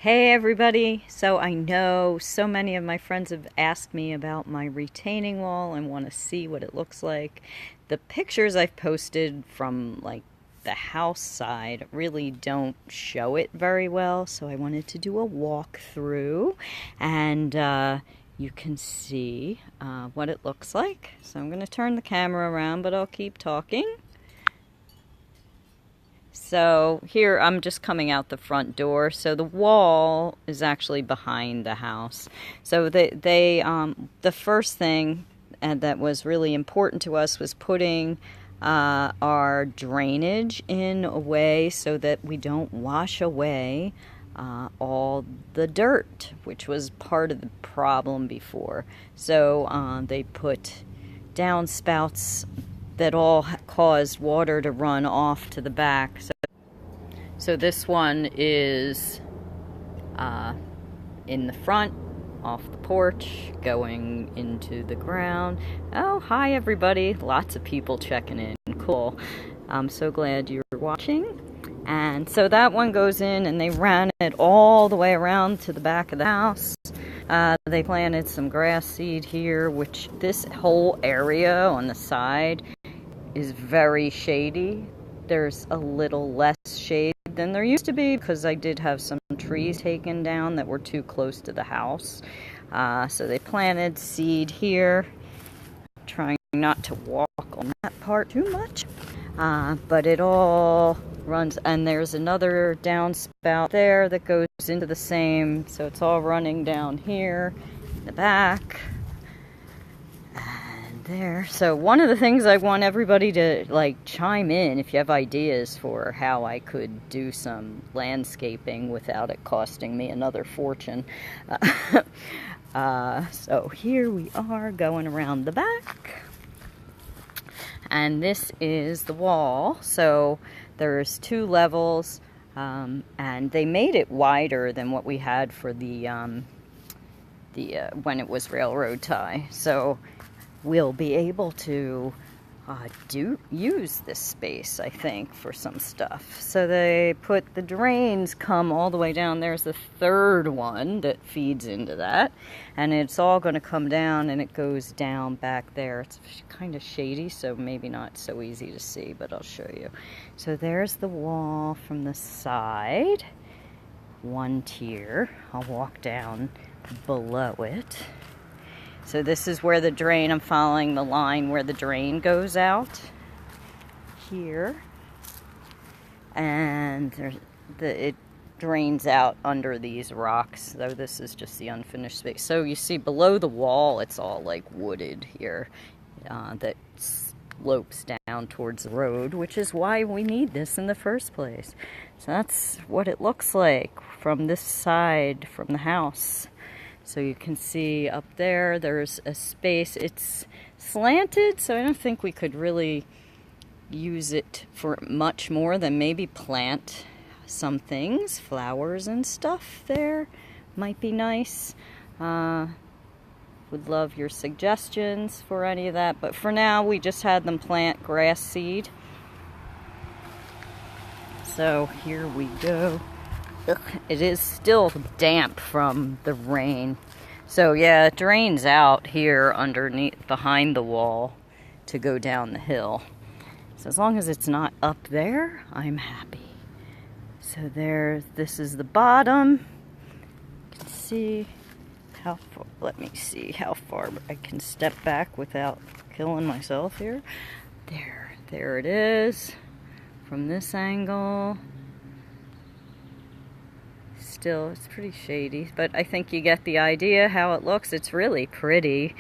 Hey everybody! So I know so many of my friends have asked me about my retaining wall and want to see what it looks like. The pictures I've posted from like the house side really don't show it very well, so I wanted to do a walkthrough and you can see what it looks like. So I'm going to turn the camera around, but I'll keep talking. So here I'm just coming out the front door. So the wall is actually behind the house. So the first thing that was really important to us was putting our drainage in a way so that we don't wash away all the dirt, which was part of the problem before. So they put downspouts that all caused water to run off to the back. So this one is in the front, off the porch, going into the ground. Oh, hi everybody. Lots of people checking in. Cool. I'm so glad you're watching. And so that one goes in, and they ran it all the way around to the back of the house. They planted some grass seed here, which this whole area on the side is very shady. There's a little less shade than there used to be because I did have some trees taken down that were too close to the house. So they planted seed here, trying not to walk on that part too much. But it all runs, and there's another downspout there that goes into the same, so it's all running down here in the back. There. So one of the things I want everybody to chime in if you have ideas for how I could do some landscaping without it costing me another fortune. So here we are going around the back, and this is the wall. So there's two levels, and they made it wider than what we had for the when it was railroad tie. So we'll be able to use this space, I think, for some stuff. So they put the drains come all the way down. There's the third one that feeds into that, and it's all going to come down, and it goes down back there. It's kind of shady, so maybe not so easy to see, but I'll show you. So there's the wall from the side, one tier. I'll walk down below it. So this is where the drain, I'm following the line where the drain goes out here. And it drains out under these rocks, though this is just the unfinished space. So you see below the wall, it's all like wooded here that slopes down towards the road, which is why we need this in the first place. So that's what it looks like from this side, from the house. So you can see up there, there's a space. It's slanted, so I don't think we could really use it for much more than maybe plant some things, flowers and stuff there. Might be nice. Would love your suggestions for any of that. But for now, we just had them plant grass seed. So here we go. It is still damp from the rain. So yeah, it drains out here underneath, behind the wall to go down the hill. So as long as it's not up there, I'm happy. So this is the bottom. You can see how far, let me see how far I can step back without killing myself here. There it is from this angle. Still, it's pretty shady, but I think you get the idea how it looks. It's really pretty.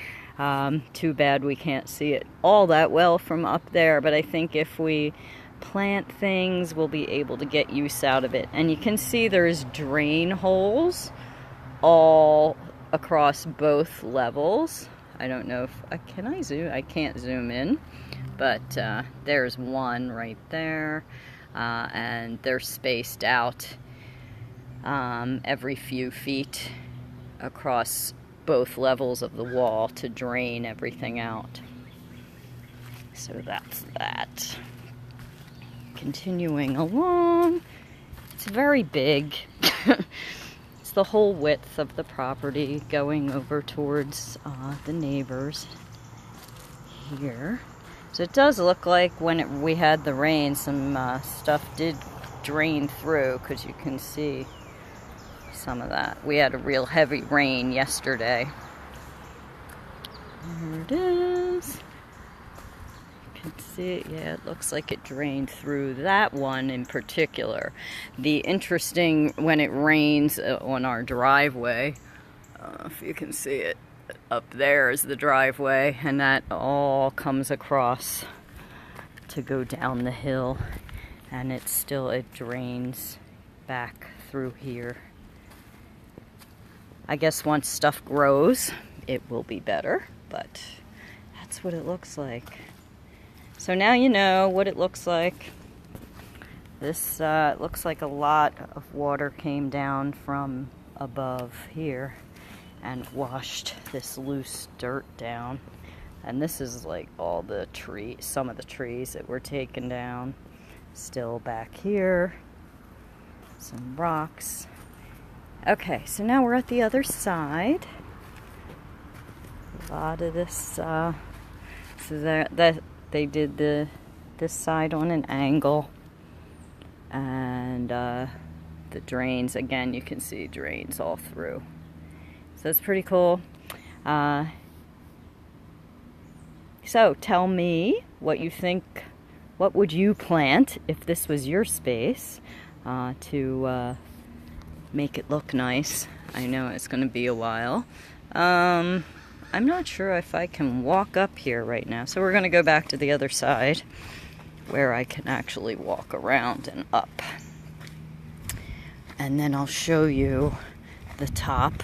Too bad we can't see it all that well from up there, but I think if we plant things, we'll be able to get use out of it. And you can see there's drain holes all across both levels. I don't know if, can I zoom? I can't zoom in, but there's one right there, and they're spaced out every few feet across both levels of the wall to drain everything out. So that's that. Continuing along, it's very big. the whole width of the property going over towards the neighbors here. So it does look like when we had the rain, some stuff did drain through, because you can see some of that. We had a real heavy rain yesterday. There it is. You can see, yeah, it looks like it drained through that one in particular. The interesting, when it rains on our driveway, if you can see it, up there is the driveway, and that all comes across to go down the hill, and it drains back through here. I guess once stuff grows, it will be better, but that's what it looks like. So now you know what it looks like. This looks like a lot of water came down from above here and washed this loose dirt down. And this is like all the trees, some of the trees that were taken down. Still back here, some rocks. Okay, so now we're at the other side. A lot of this, so that they did this side on an angle. And the drains, again, you can see drains all through. So it's pretty cool. So tell me what you think. What would you plant if this was your space to make it look nice? I know it's going to be a while. I'm not sure if I can walk up here right now. So we're going to go back to the other side where I can actually walk around and up. And then I'll show you the top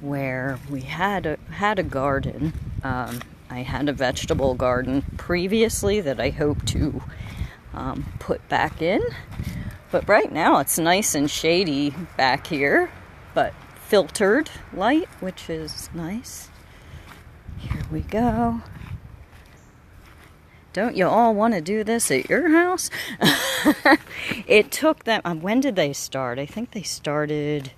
where we had a garden. I had a vegetable garden previously that I hope to put back in. But right now it's nice and shady back here, but filtered light, which is nice. Here we go. Don't you all want to do this at your house? It took them, when did they start? I think they started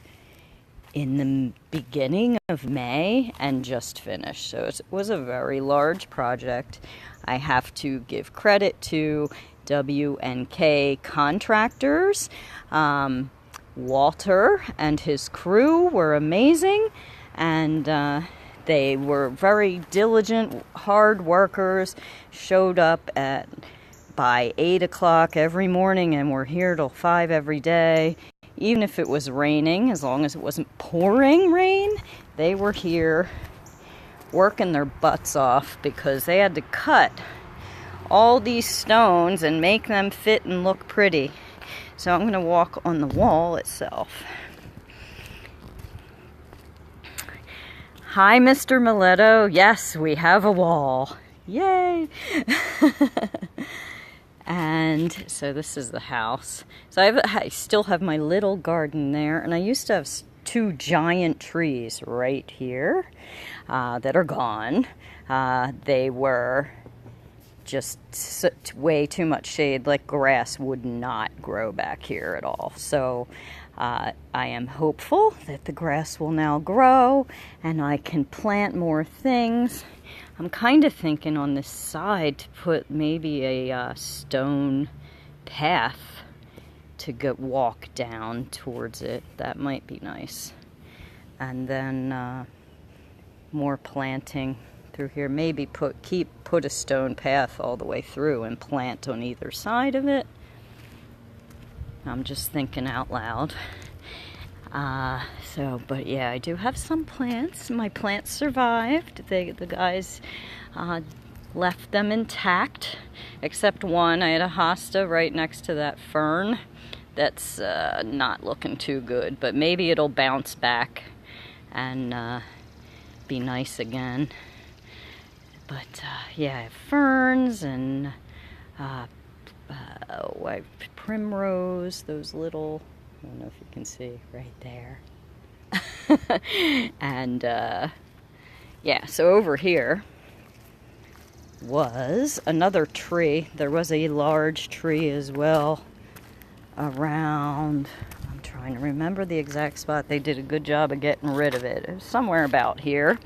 in the beginning of May and just finished. So it was a very large project. I have to give credit to W&K Contractors. Walter and his crew were amazing, and they were very diligent, hard workers, showed up by 8 o'clock every morning and were here till 5 every day. Even if it was raining, as long as it wasn't pouring rain, they were here working their butts off because they had to cut all these stones and make them fit and look pretty. So I'm going to walk on the wall itself. Hi, Mr. Miletto. Yes, we have a wall. Yay! And so this is the house. So I still have my little garden there, and I used to have 2 giant trees right here that are gone. They were just way too much shade, like grass would not grow back here at all. So I am hopeful that the grass will now grow and I can plant more things. I'm kind of thinking on this side to put maybe a stone path to walk down towards it. That might be nice. And then more planting through here. Maybe put a stone path all the way through and plant on either side of it. I'm just thinking out loud. But yeah, I do have some plants. My plants survived. The guys left them intact, except one. I had a hosta right next to that fern. That's not looking too good, but maybe it'll bounce back and be nice again. But yeah, I have ferns and primrose, those little, I don't know if you can see right there. And yeah, so over here was another tree. There was a large tree as well around, I'm trying trying to remember the exact spot. They did a good job of getting rid of it. It was somewhere about here,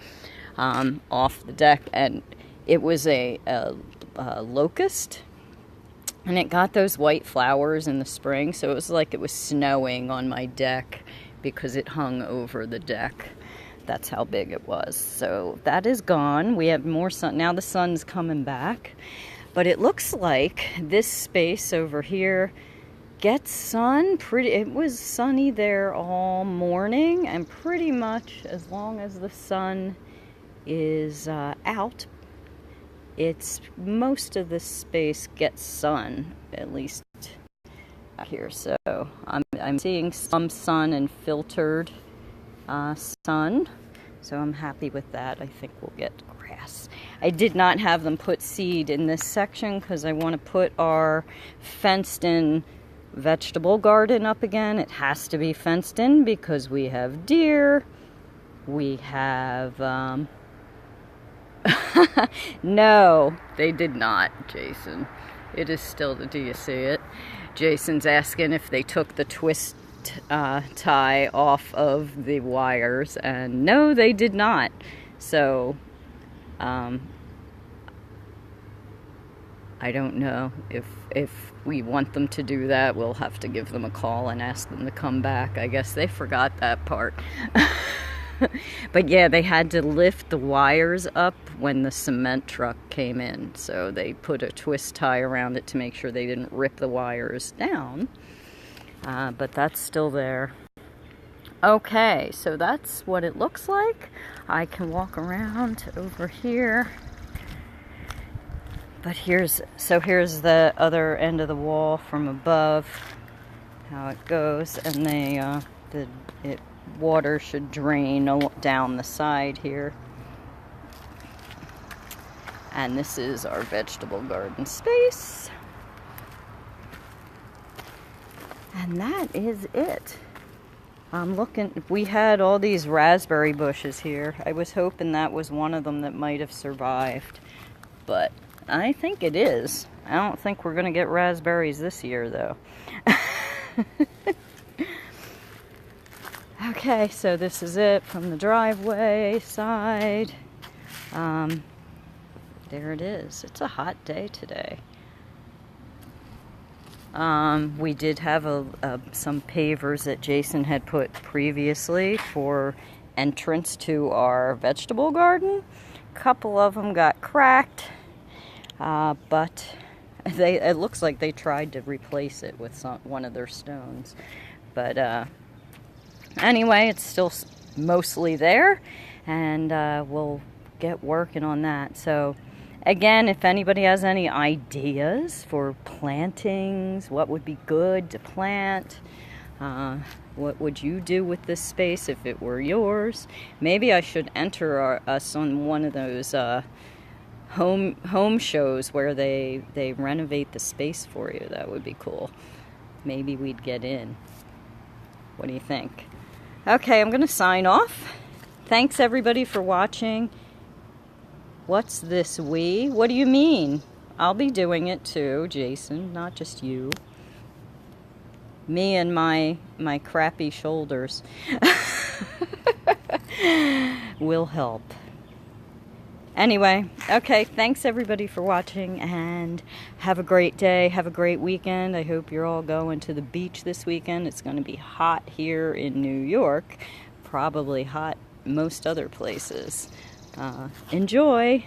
off the deck, and it was a locust, and it got those white flowers in the spring, so it was like it was snowing on my deck because it hung over the deck. That's how big it was. So that is gone. We have more sun. Now the sun's coming back, but it looks like this space over here gets sun pretty. It was sunny there all morning, and pretty much as long as the sun is out, it's most of the space gets sun, at least here. So I'm seeing some sun and filtered sun, so I'm happy with that. I think we'll get grass. I did not have them put seed in this section because I want to put our fenced in vegetable garden up again. It has to be fenced in because we have deer, we have no, they did not, Jason. It is still the, do you see it? Jason's asking if they took the twist tie off of the wires, and no, they did not. So I don't know if we want them to do that. We'll have to give them a call and ask them to come back. I guess they forgot that part. But yeah, they had to lift the wires up when the cement truck came in, so they put a twist tie around it to make sure they didn't rip the wires down. But that's still there. Okay, so that's what it looks like. I can walk around over here. But here's the other end of the wall from above, how it goes, and water should drain down the side here. And this is our vegetable garden space. And that is it. I'm looking, we had all these raspberry bushes here. I was hoping that was one of them that might have survived, but I think it is. I don't think we're gonna get raspberries this year though. Okay, so this is it from the driveway side. There it is. It's a hot day today. We did have some pavers that Jason had put previously for entrance to our vegetable garden. A couple of them got cracked, but it looks like they tried to replace it with one of their stones. But anyway, it's still mostly there, and we'll get working on that. So again, if anybody has any ideas for plantings, what would be good to plant, what would you do with this space if it were yours? Maybe I should enter us on one of those home shows where they renovate the space for you. That would be cool. Maybe we'd get in. What do you think? Okay, I'm gonna sign off. Thanks everybody for watching. What's this we? What do you mean? I'll be doing it too, Jason, not just you. Me and my crappy shoulders will help. Anyway, okay, thanks everybody for watching, and have a great day, have a great weekend. I hope you're all going to the beach this weekend. It's going to be hot here in New York, probably hot most other places. Enjoy!